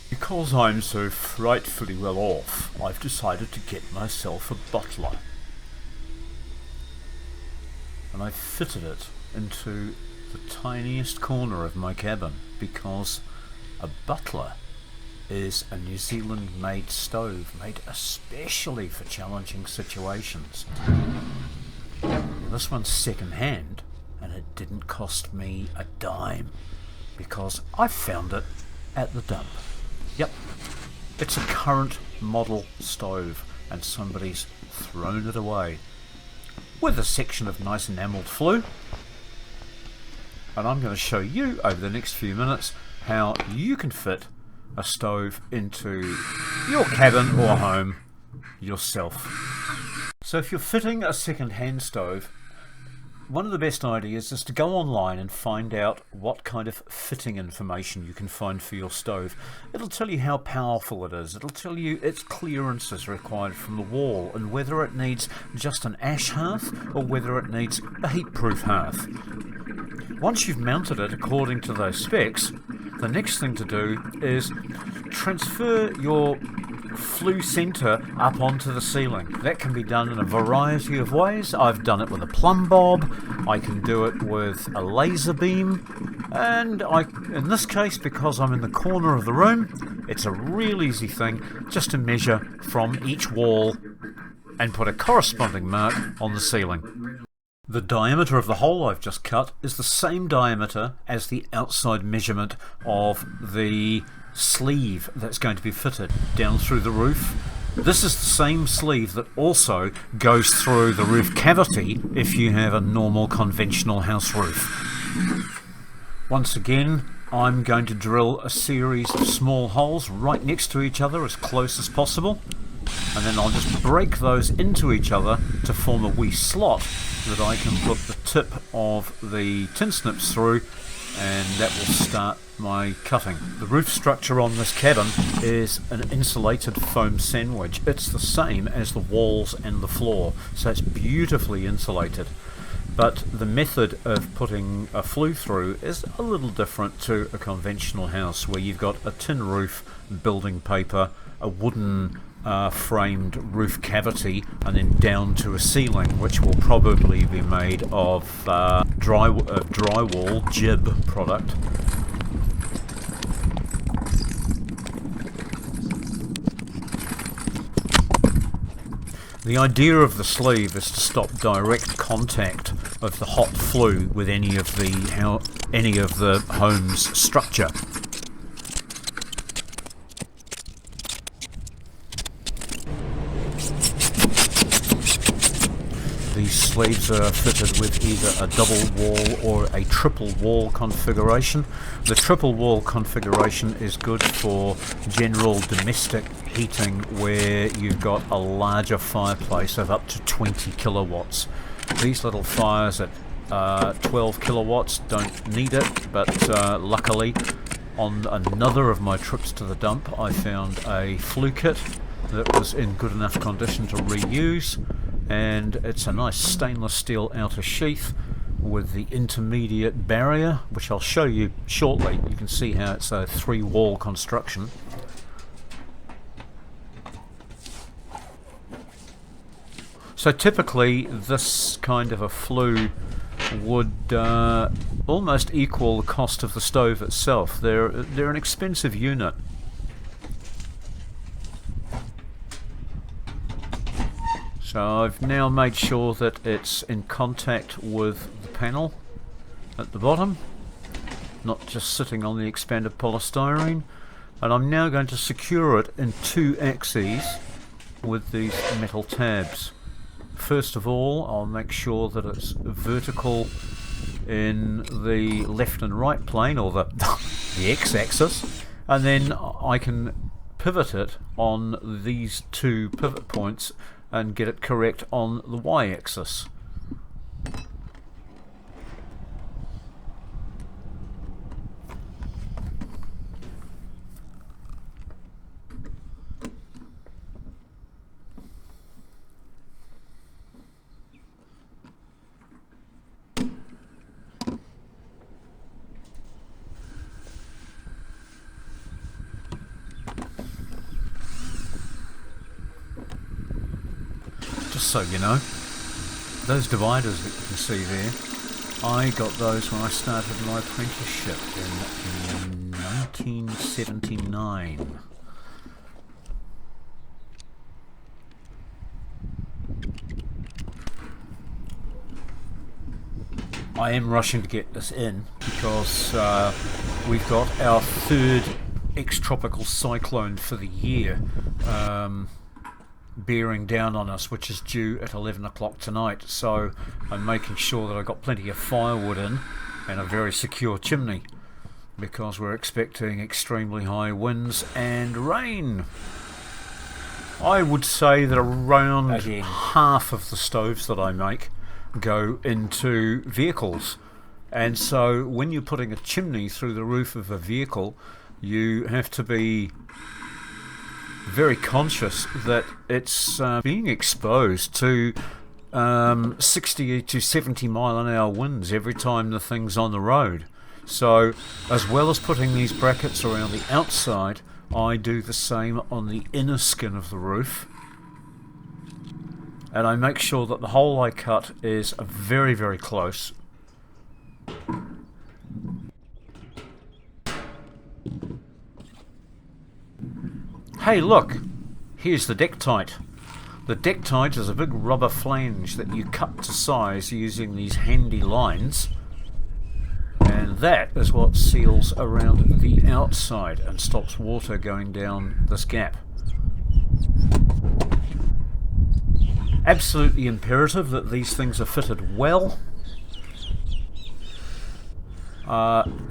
Because I'm so frightfully well off, I've decided to get myself a butler. And I've fitted it into the tiniest corner of my cabin because a butler is a New Zealand made stove made especially for challenging situations. This one's second hand and it didn't cost me a dime because I found it at the dump. Yep, it's a current model stove and somebody's thrown it away with a section of nice enamelled flue. And I'm going to show you over the next few minutes how you can fit a stove into your cabin or home yourself. So if you're fitting a second-hand stove, one of the best ideas is to go online and find out what kind of fitting information you can find for your stove. It'll tell you how powerful it is, it'll tell you its clearances required from the wall and whether it needs just an ash hearth or whether it needs a heat-proof hearth. Once you've mounted it according to those specs, the next thing to do is transfer your flue centre up onto the ceiling. That can be done in a variety of ways. I've done it with a plumb bob, I can do it with a laser beam, and in this case, because I'm in the corner of the room, it's a real easy thing just to measure from each wall and put a corresponding mark on the ceiling. The diameter of the hole I've just cut is the same diameter as the outside measurement of the sleeve that's going to be fitted down through the roof. This is the same sleeve that also goes through the roof cavity if you have a normal conventional house roof. Once again, I'm going to drill a series of small holes right next to each other as close as possible, and then I'll just break those into each other to form a wee slot that I can put the tip of the tin snips through, and that will start my cutting. The roof structure on this cabin is an insulated foam sandwich. It's the same as the walls and the floor, so it's beautifully insulated. But the method of putting a flue through is a little different to a conventional house where you've got a tin roof, building paper, a wooden framed roof cavity, and then down to a ceiling which will probably be made of drywall jib product. The idea of the sleeve is to stop direct contact of the hot flue with any of the home's structure. These sleeves are fitted with either a double wall or a triple wall configuration. The triple wall configuration is good for general domestic heating where you've got a larger fireplace of up to 20 kilowatts. These little fires at 12 kilowatts don't need it, but luckily on another of my trips to the dump I found a flue kit that was in good enough condition to reuse, and it's a nice stainless steel outer sheath with the intermediate barrier, which I'll show you shortly. You can see how it's a 3-wall construction. So typically this kind of a flue would almost equal the cost of the stove itself. They're an expensive unit. So I've now made sure that it's in contact with the panel at the bottom, not just sitting on the expanded polystyrene, and I'm now going to secure it in 2 axes with these metal tabs. First of all, I'll make sure that it's vertical in the left and right plane, or the x-axis, and then I can pivot it on these 2 pivot points and get it correct on the y-axis. just so you know, those dividers that you can see there, I got those when I started my apprenticeship in 1979. I am rushing to get this in because we've got our third ex-tropical cyclone for the year bearing down on us, which is due at 11 o'clock tonight. So I'm making sure that I've got plenty of firewood in and a very secure chimney, because we're expecting extremely high winds and rain. I would say that around half of the stoves that I make go into vehicles, and so when you're putting a chimney through the roof of a vehicle, you have to be very conscious that it's being exposed to 60 to 70 mile an hour winds every time the thing's on the road. So as well as putting these brackets around the outside, I do the same on the inner skin of the roof, and I make sure that the hole I cut is very, very close. Hey look, here's the Dectite. The Dectite is a big rubber flange that you cut to size using these handy lines, and that is what seals around the outside and stops water going down this gap. Absolutely imperative that these things are fitted well.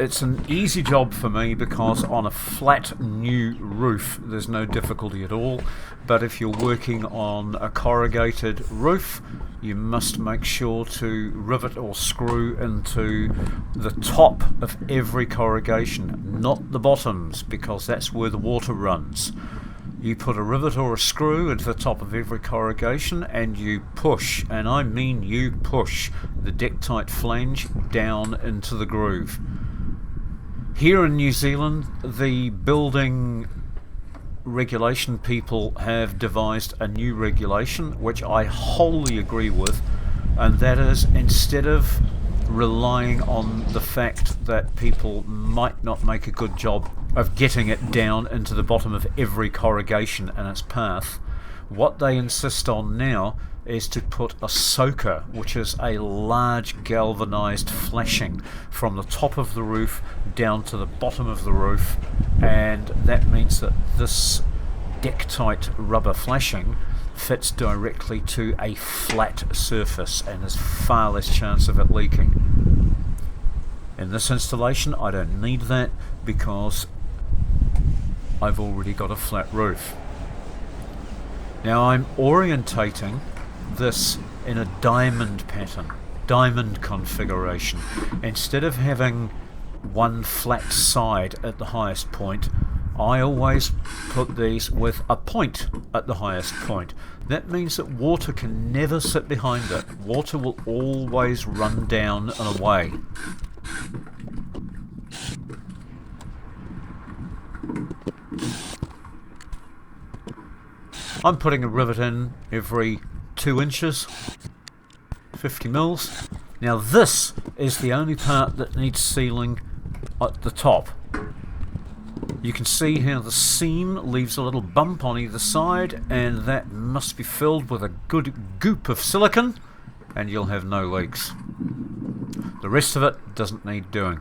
It's an easy job for me because on a flat new roof there's no difficulty at all, but if you're working on a corrugated roof, you must make sure to rivet or screw into the top of every corrugation, not the bottoms, because that's where the water runs. You put a rivet or a screw into the top of every corrugation and you push, and I mean you push, the Dectite flange down into the groove. Here in New Zealand, the building regulation people have devised a new regulation which I wholly agree with, and that is, instead of relying on the fact that people might not make a good job of getting it down into the bottom of every corrugation and its path, what they insist on now is to put a soaker, which is a large galvanized flashing from the top of the roof down to the bottom of the roof, and that means that this Dectite rubber flashing fits directly to a flat surface and there's far less chance of it leaking. In this installation I don't need that because I've already got a flat roof. Now I'm orientating this in a diamond pattern, diamond configuration. Instead of having one flat side at the highest point, I always put these with a point at the highest point. That means that water can never sit behind it. Water will always run down and away. I'm putting a rivet in every 2 inches, 50 mils. Now this is the only part that needs sealing at the top. You can see how the seam leaves a little bump on either side, and that must be filled with a good goop of silicone and you'll have no leaks. The rest of it doesn't need doing.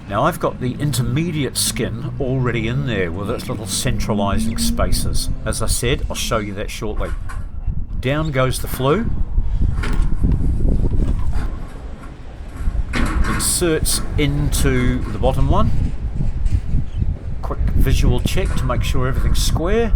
Now I've got the intermediate skin already in there with its little centralizing spaces. As I said, I'll show you that shortly. Down goes the flue. Inserts into the bottom one. Quick visual check to make sure everything's square.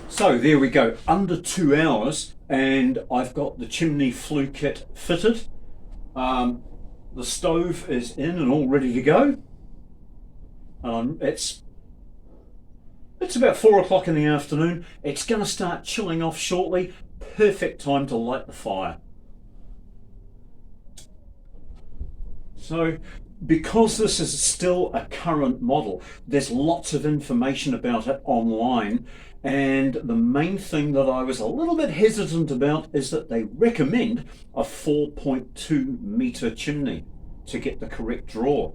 So there we go, under 2 hours, and I've got the chimney flue kit fitted. The stove is in and all ready to go. It's about 4 o'clock in the afternoon. It's going to start chilling off shortly. perfect time to light the fire. So because this is still a current model, there's lots of information about it online, and the main thing that I was a little bit hesitant about is that they recommend a 4.2 meter chimney to get the correct draw.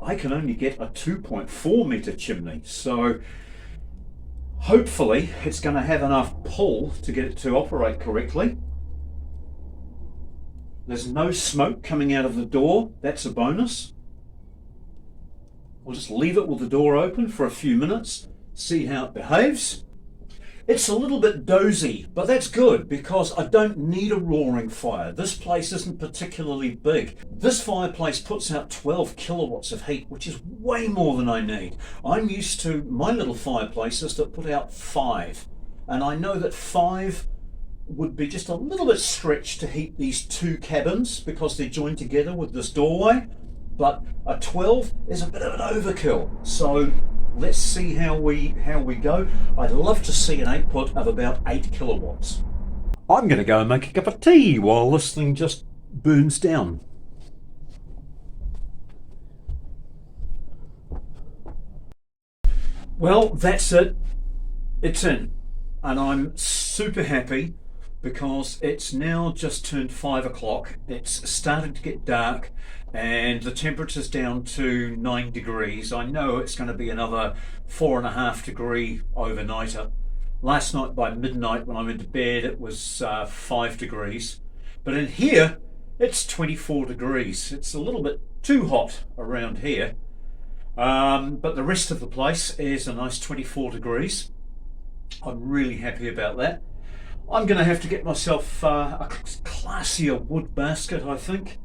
I can only get a 2.4 meter chimney, so hopefully it's going to have enough pull to get it to operate correctly. There's no smoke coming out of the door, that's a bonus. We'll just leave it with the door open for a few minutes, see how it behaves. It's a little bit dozy, but that's good because I don't need a roaring fire. This place isn't particularly big. This fireplace puts out 12 kilowatts of heat, which is way more than I need. I'm used to my little fireplaces that put out 5, and I know that 5 would be just a little bit stretched to heat these 2 cabins because they're joined together with this doorway, but a 12 is a bit of an overkill. So let's see how we go. I'd love to see an output of about 8 kilowatts. I'm going to go and make a cup of tea while this thing just burns down. Well, that's it. It's in, and I'm super happy because it's now just turned 5 o'clock. It's starting to get dark and the temperature's down to 9 degrees. I know it's going to be another 4.5 degree overnighter. Last night by midnight when I went to bed it was 5 degrees, but in here it's 24 degrees. It's a little bit too hot around here, but the rest of the place is a nice 24 degrees. I'm really happy about that. I'm going to have to get myself a classier wood basket, I think,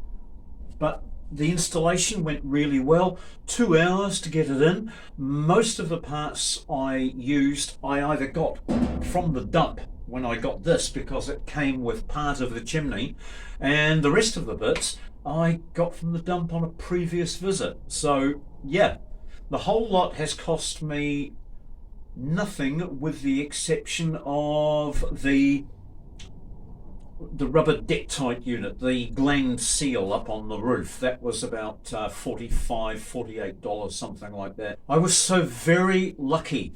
but the installation went really well. 2 hours to get it in. Most of the parts I used I either got from the dump when I got this because it came with part of the chimney, and the rest of the bits I got from the dump on a previous visit. So yeah, the whole lot has cost me nothing with the exception of the rubber deck tight unit, the gland seal up on the roof. That was about $45, $48, something like that. I was so very lucky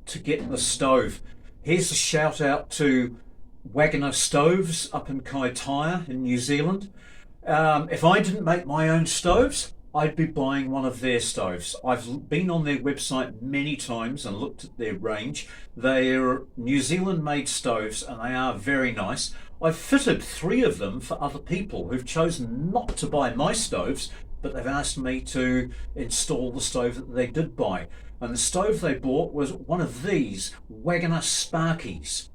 to get the stove. Here's a shout out to Wagner Stoves up in Kaitaia in New Zealand. If I didn't make my own stoves, I'd be buying one of their stoves. I've been on their website many times and looked at their range. They're New Zealand made stoves and they are very nice. I've fitted 3 of them for other people who've chosen not to buy my stoves, but they've asked me to install the stove that they did buy. And the stove they bought was one of these Wagner Sparkies.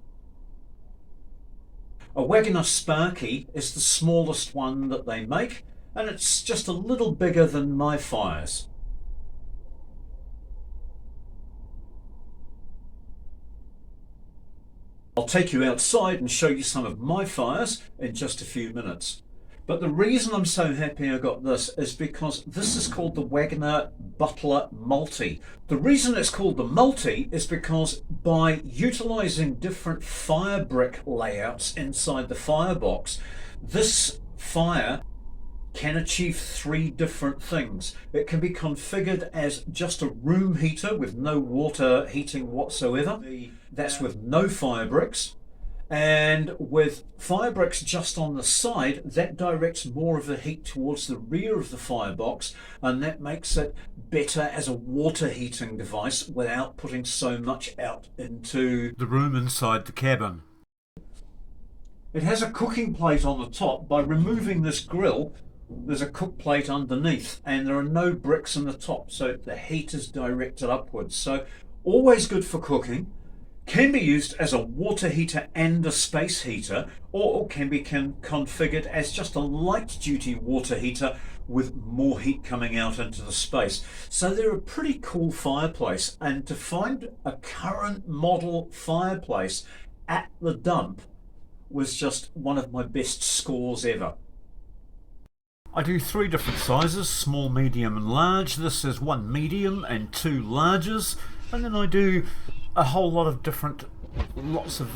A Wagner Sparky is the smallest one that they make, and it's just a little bigger than my fires. I'll take you outside and show you some of my fires in just a few minutes. But the reason I'm so happy I got this is because this is called the Wagner Butler Multi. The reason it's called the Multi is because by utilising different fire brick layouts inside the firebox, this fire can achieve 3 different things. It can be configured as just a room heater with no water heating whatsoever. That's with no fire bricks. And with fire bricks just on the side, that directs more of the heat towards the rear of the firebox, and that makes it better as a water heating device without putting so much out into the room inside the cabin. It has a cooking plate on the top. By removing this grill, there's a cook plate underneath and there are no bricks in the top, so the heat is directed upwards. So always good for cooking. Can be used as a water heater and a space heater, or can be configured as just a light duty water heater with more heat coming out into the space. So they're a pretty cool fireplace, and to find a current model fireplace at the dump was just one of my best scores ever. I do 3 different sizes, small, medium and large. This is 1 medium and 2 larges, and then I do a whole lot of different, lots of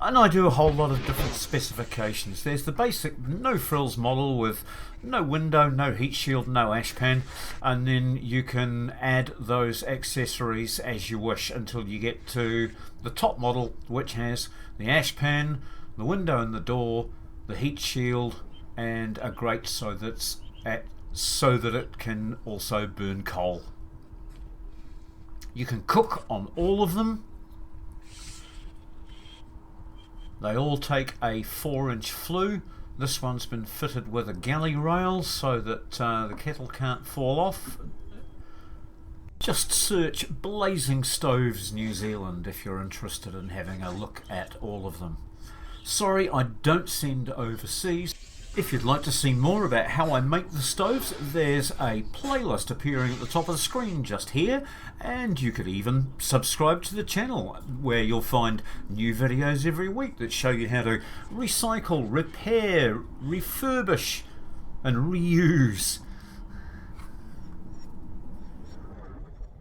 And I do a whole lot of different specifications. There's the basic no frills model with no window, no heat shield, no ash pan, and then you can add those accessories as you wish until you get to the top model, which has the ash pan, the window and the door, the heat shield, and a grate so that it can also burn coal. You can cook on all of them. They all take a 4-inch flue. This one's been fitted with a galley rail so that the kettle can't fall off. Just search Blazing Stoves New Zealand if you're interested in having a look at all of them. Sorry, I don't send overseas. If you'd like to see more about how I make the stoves, there's a playlist appearing at the top of the screen just here, and you could even subscribe to the channel where you'll find new videos every week that show you how to recycle, repair, refurbish and reuse.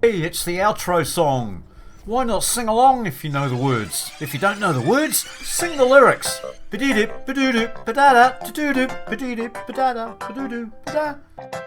Hey, it's the outro song. Why not sing along if you know the words? If you don't know the words, sing the lyrics. Ba-dee-dip, ba-doo-dip, ba-da-da, da-doo-dip, ba-dee-dip, ba-da-da, ba-doo-doo, ba-da.